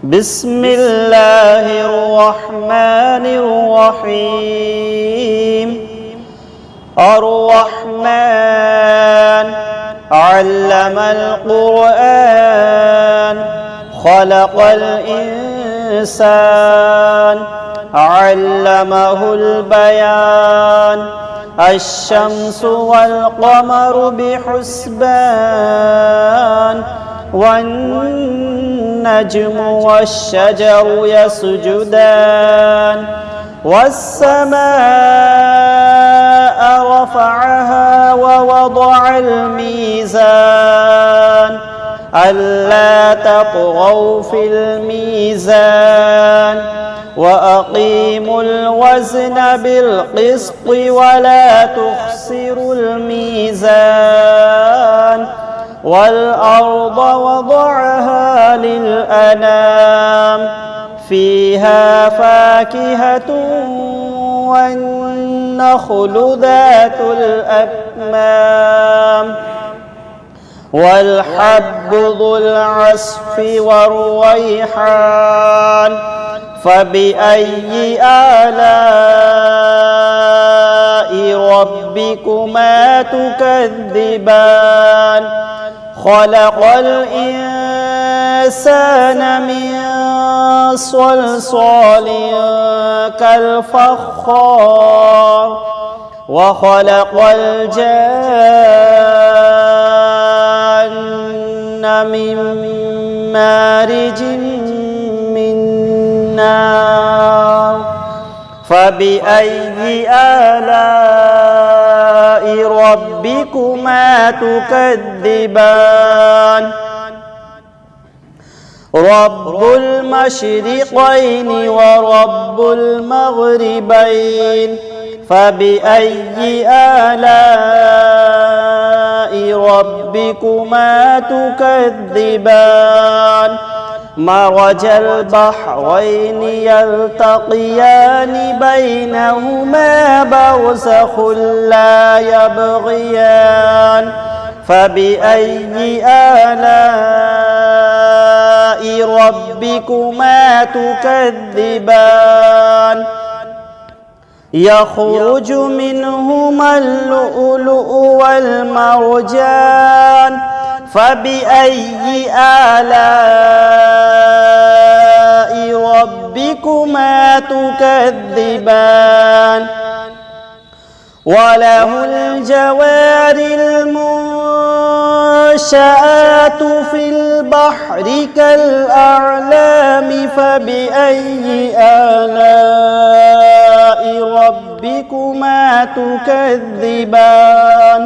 بسم الله الرحمن الرحيم. الرحمن علم القرآن خلق الإنسان علمه البيان. الشمس والقمر بحسبان والنجم والشجر يسجدان. والسماء رفعها ووضع الميزان ألا تطغوا في الميزان وأقيموا الوزن بالقسط ولا تخسروا الميزان. والأرض وضعها للأنام فيها فاكهة والنخل ذات الأكمام والحب ذو العصف والريحان. فبأي آلاء ربكما تكذبان؟ خلق الإنسان من صلصال كالفخار وخلق الجان من مارج من نار. فبأي آلاء ربكما تكذبان؟ رب المشرقين ورب المغربين. فبأي آلاء ربكما تكذبان؟ مرج البحرين يلتقيان بينهما برزخ لا يبغيان. فبأي آلاء ربكما تكذبان؟ يخرج منهما اللؤلؤ والمرجان. فبأي آلاء ربكما تكذبان؟ وله الجوار المنشآت في البحر كالأعلام. فبأي آلاء ربكما تكذبان؟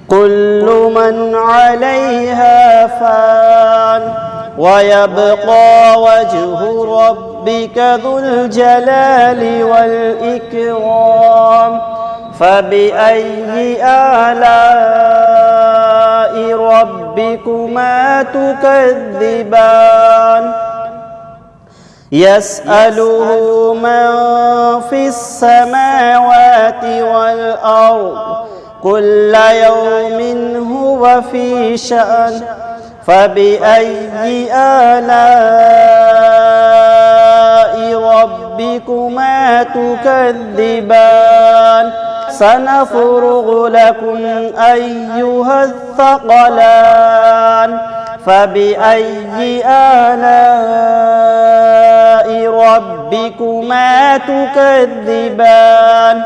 كل من عليها فان ويبقى وجه ربك ذو الجلال والإكرام. فبأي آلاء ربكما تكذبان؟ يسأله من في السماوات والأرض كل يوم هو في شأن. فبأي آلاء ربكما تكذبان؟ سنفرغ لكم أيها الثقلان. فبأي آلاء ربكما تكذبان؟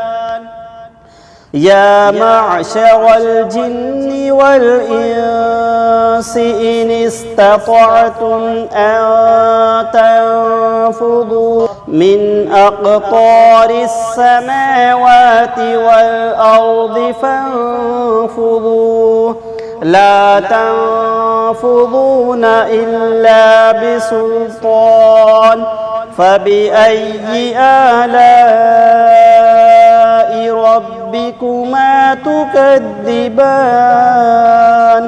يا معشر الجن والإنس إن استطعتم أن تنفذوا من أقطار السماوات والأرض فانفذوا لا تنفذون إلا بسلطان. فبأي آلاء ربكما تكذبان؟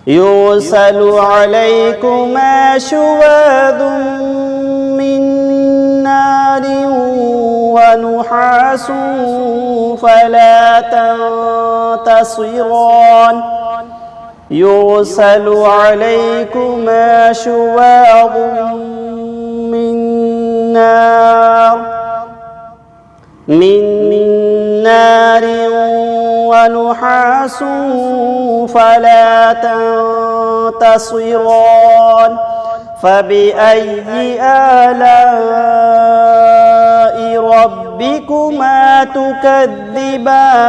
يرسل عليكما شواظ من نار ونحاس فلا تنتصران. يرسل عليكما شواظ من نار ونحاس فلا تنتصران فبأي آلاء ربكما تكذبان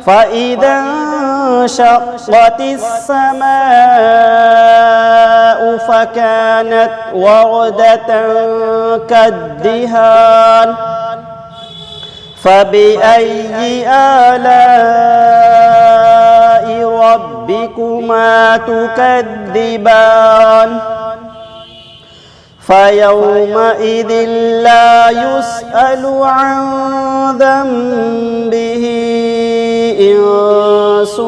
فإذا انشقت السماء فكانت وردة كالدهان فبأي آلاء ربكما تكذبان فيومئذ لا يسأل عن ذنبه إنس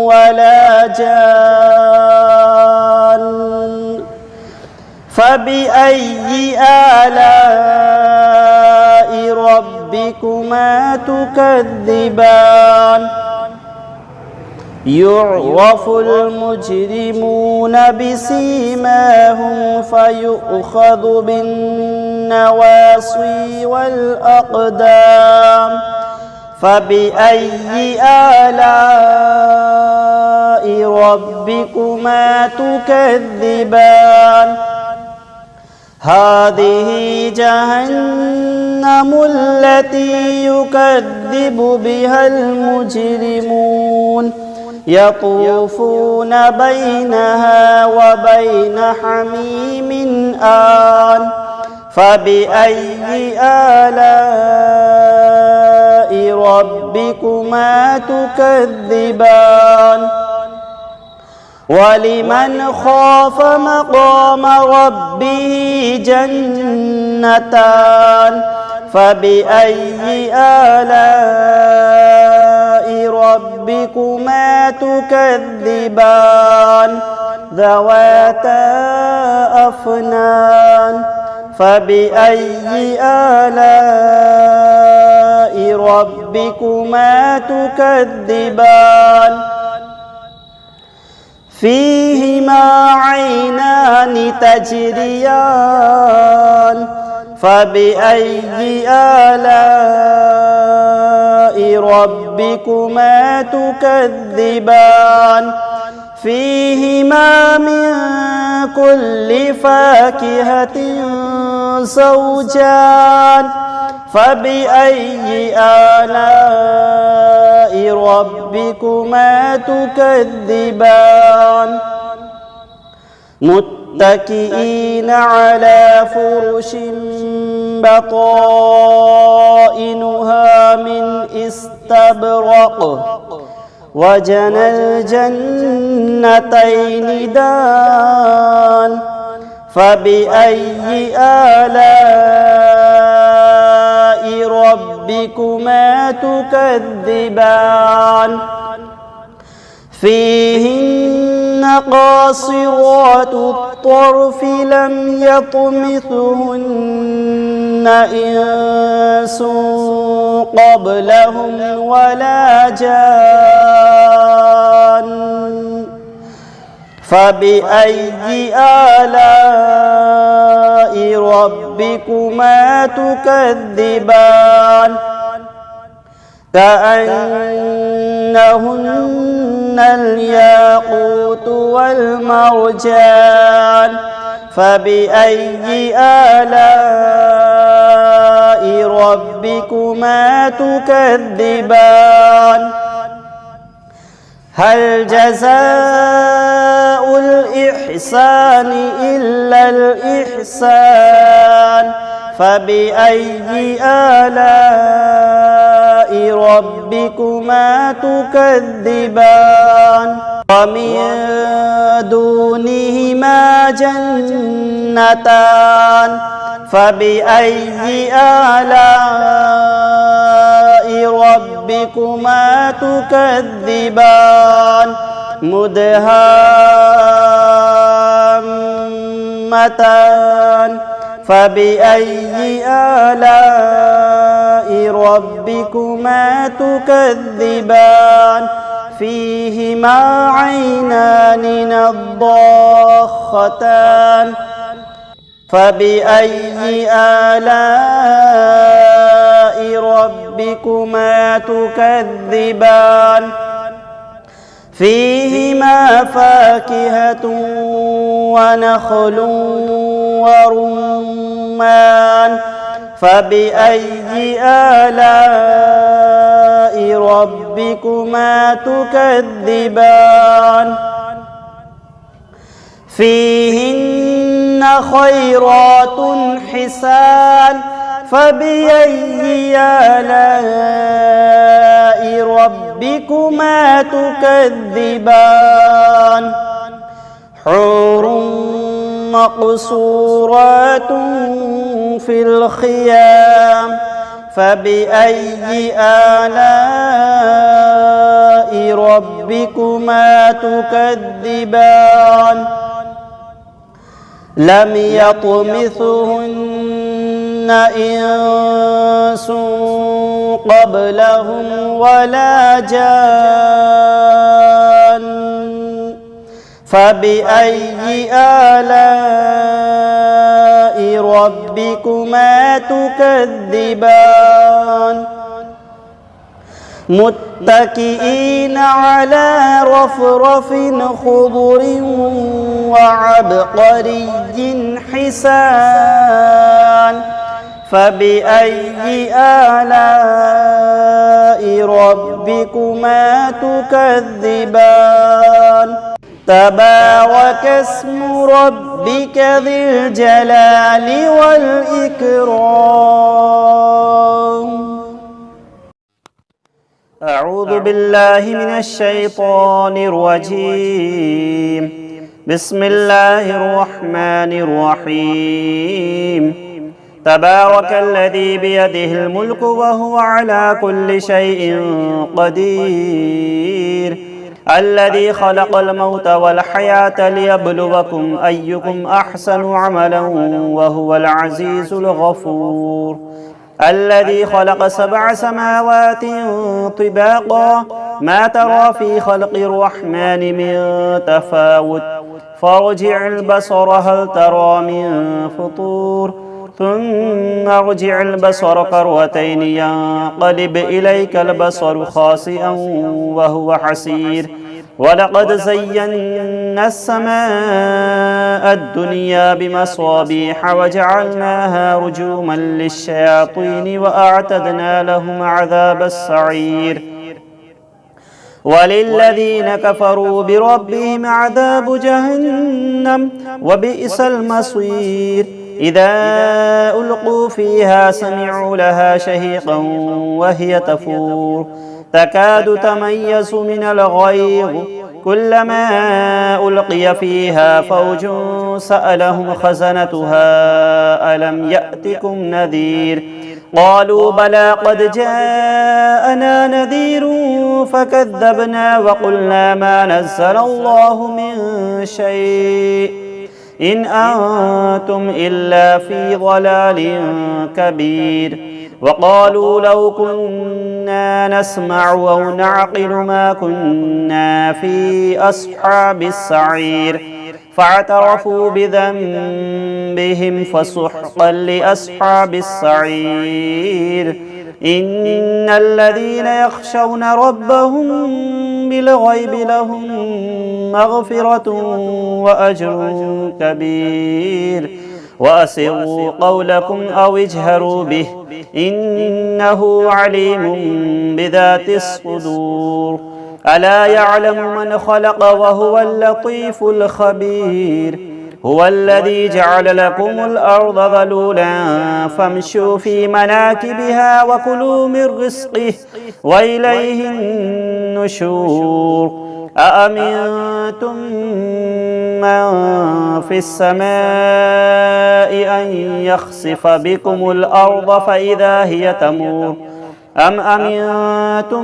ولا جان فبأي آلاء ربكما تكذبان يعرف المجرمون بسيماهم فيؤخذ بالنواصي والأقدام فبأي آلاء ربكما تكذبان هذه جهنم التي يكذب بها المجرمون يطوفون بينها وبين حميم آن فبأي آلاء ربكما تكذبان ولمن خاف مقام ربه جنتان فبأي آلاء ربكما تكذبان ذواتا أفنان فبأي آلاء ربكما تكذبان فيهما عينان تجريان فبأي آلاء ربكما تكذبان فيهما من كل فاكهة زوجان فبأي آلاء ربكما تكذبان متكئين على فرش بطائنها من استبرق وجنى الجنتين دان فبأي آلاء ربكما تكذبان فيهن قاصرات الطرف لم يطمثهن إنس قبلهم ولا جان فبأي آلاء ربكما تكذبان كأنهن الياقوت والمرجان فبأي آلاء ربكما تكذبان هل جزاء الإحسان إلا الإحسان فبأي آلاء ربكما تكذبان ومن دونهما جنتان فبأي آلاء ربكما تكذبان مدهامتان فبأي آلاء ربكما تكذبان فيهما عينان نضاختان فبأي آلاء ربكما تكذبان فيهما فاكهة ونخل ورمان فبأي آلاء ربكما تكذبان فيهن خيرات حسان فبأي آلاء ربكما تكذبان حور مقصورات في الخيام فبأي آلاء ربكما تكذبان لم يطمثهن إنس قبلهم ولا جان فبأي آلاء ربكما تكذبان متكئين على رفرف خضر وعبقري حسان فبأي آلاء ربكما تكذبان تبارك اسم ربك ذي الجلال والإكرام أعوذ بالله من الشيطان الرجيم بسم الله الرحمن الرحيم تبارك الذي بيده الملك وهو على كل شيء قدير الذي خلق الموت والحياة ليبلوكم أيكم أحسن عملا وهو العزيز الغفور الذي خلق 7 سماوات طباقا ما ترى في خلق الرحمن من تفاوت فارجع البصر هل ترى من فطور ثم ارجع البصر كرتين ينقلب إليك البصر خاسئا وهو حسير ولقد زينا السماء الدنيا بمصابيح وجعلناها رجوما للشياطين وأعتدنا لهم عذاب السعير وللذين كفروا بربهم عذاب جهنم وبئس المصير إذا ألقوا فيها سمعوا لها شهيقا وهي تفور تكاد تميز من الغيظ كلما ألقي فيها فوج سألهم خزنتها ألم يأتكم نذير قالوا بلى قد جاءنا نذير فكذبنا وقلنا ما نزل الله من شيء إن أنتم إلا في ضلال كبير وقالوا لو كنا نسمع أو نعقل ما كنا في أصحاب السعير فاعترفوا بذنبهم فسحقا لأصحاب السعير إن الذين يخشون ربهم بالغيب لهم مغفرة وأجر كبير وأسروا قولكم أو اجهروا به إنه عليم بذات الصدور ألا يعلم من خلق وهو اللطيف الخبير هو الذي جعل لكم الأرض ذلولا فامشوا في مناكبها وكلوا من رزقه وإليه النشور أأمنتم من في السماء أن يخسف بكم الأرض فإذا هي تمور أم أمنتم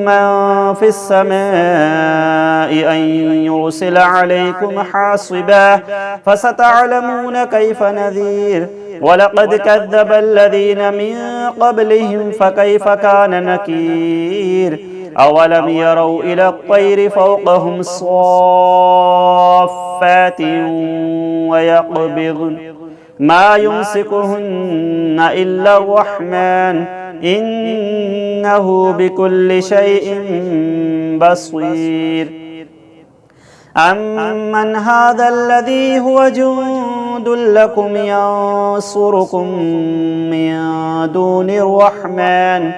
من في السماء أن يرسل عليكم حاصبا فستعلمون كيف نذير ولقد كذب الذين من قبلهم فكيف كان نكير أولم يروا إلى الطير فوقهم صافات ويقبضن ما يمسكهن إلا الرحمن إنه بكل شيء بصير أمن هذا الذي هو جند لكم ينصركم من دون الرحمن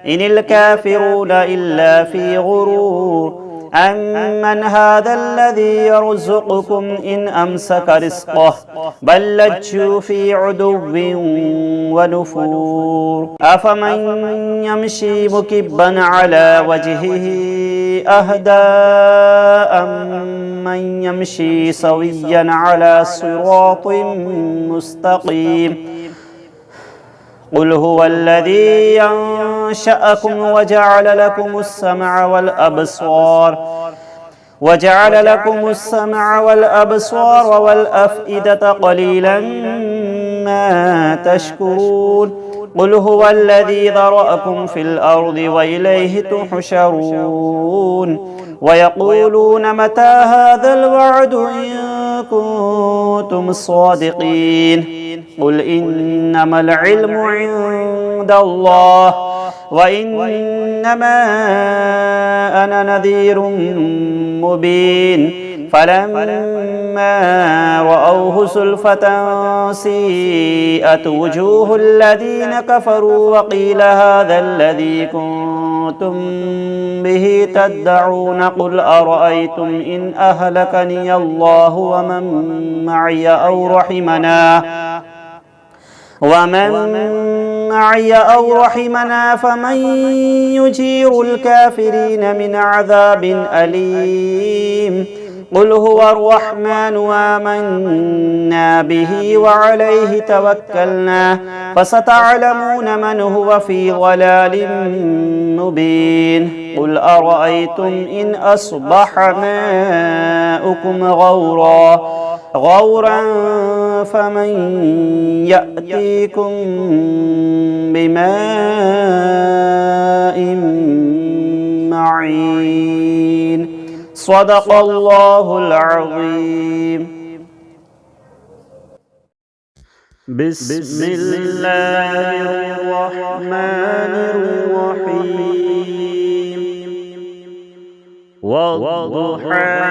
إن الكافرون إلا في غرور أمن هذا الذي يرزقكم إن أمسك رزقه بل لجوا في عدو ونفور أفمن يمشي مكبا على وجهه أهدى أمن يمشي سويا على صراط مستقيم قل هو الذي ينشأكم وجعل لكم السمع والأبصار والأفئدة قليلا ما تشكرون قل هو الذي ذرأكم في الأرض وإليه تحشرون ويقولون متى هذا الوعد إن كنتم صادقين قل إنما العلم عند الله وإنما أنا نذير مبين فلما رأوه زلفة سيئت وجوه الذين كفروا وقيل هذا الذي كنتم به تدعون قل أرأيتم إن أهلكني الله ومن معي أو رحمنا فمن يجير الكافرين من عذاب أليم قل هو الرحمن آمنا به وعليه توكلنا فستعلمون من هو في ضلال مبين قل أرأيتم إن أصبح ماؤكم غورا فمن يأتيكم بماء معين صدق الله العظيم. بسم الله الرحمن الرحيم والضحى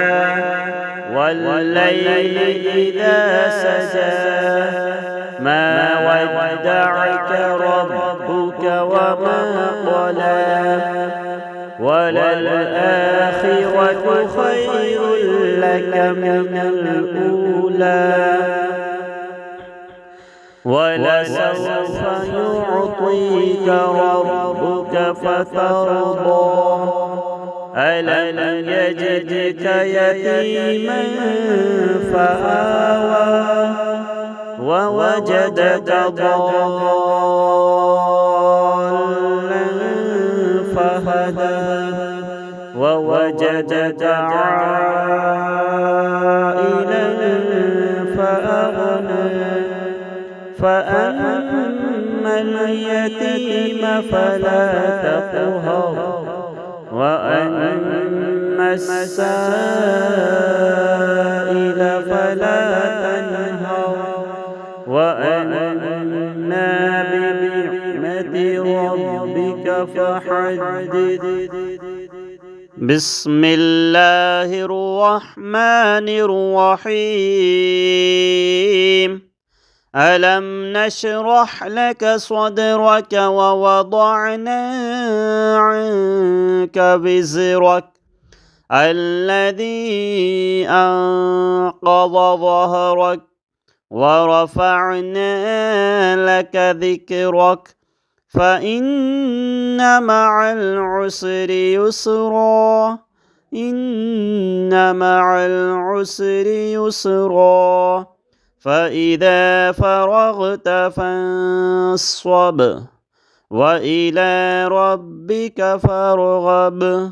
والليل إذا سجى ما ودعك ربك وما قلى وللآخرة خير لك من الأولى ولسوف يعطيك ربك فترضى ألم يجدك يتيما فآوى ووجدك ضالا فهدى ووجدك عائلا فأغنى فأما اليتيم فلا تقهر وأما السائل فلا تنهر وأما بنعمة ربك فحدث. بسم الله الرحمن الرحيم ألم نشرح لك صدرك ووضعنا عنك وزرك الذي أنقض ظهرك ورفعنا لك ذكرك فإن مع العسر يسرا إن مع العسر يسرا فإذا فرغت فانصب وإلى ربك فارغب.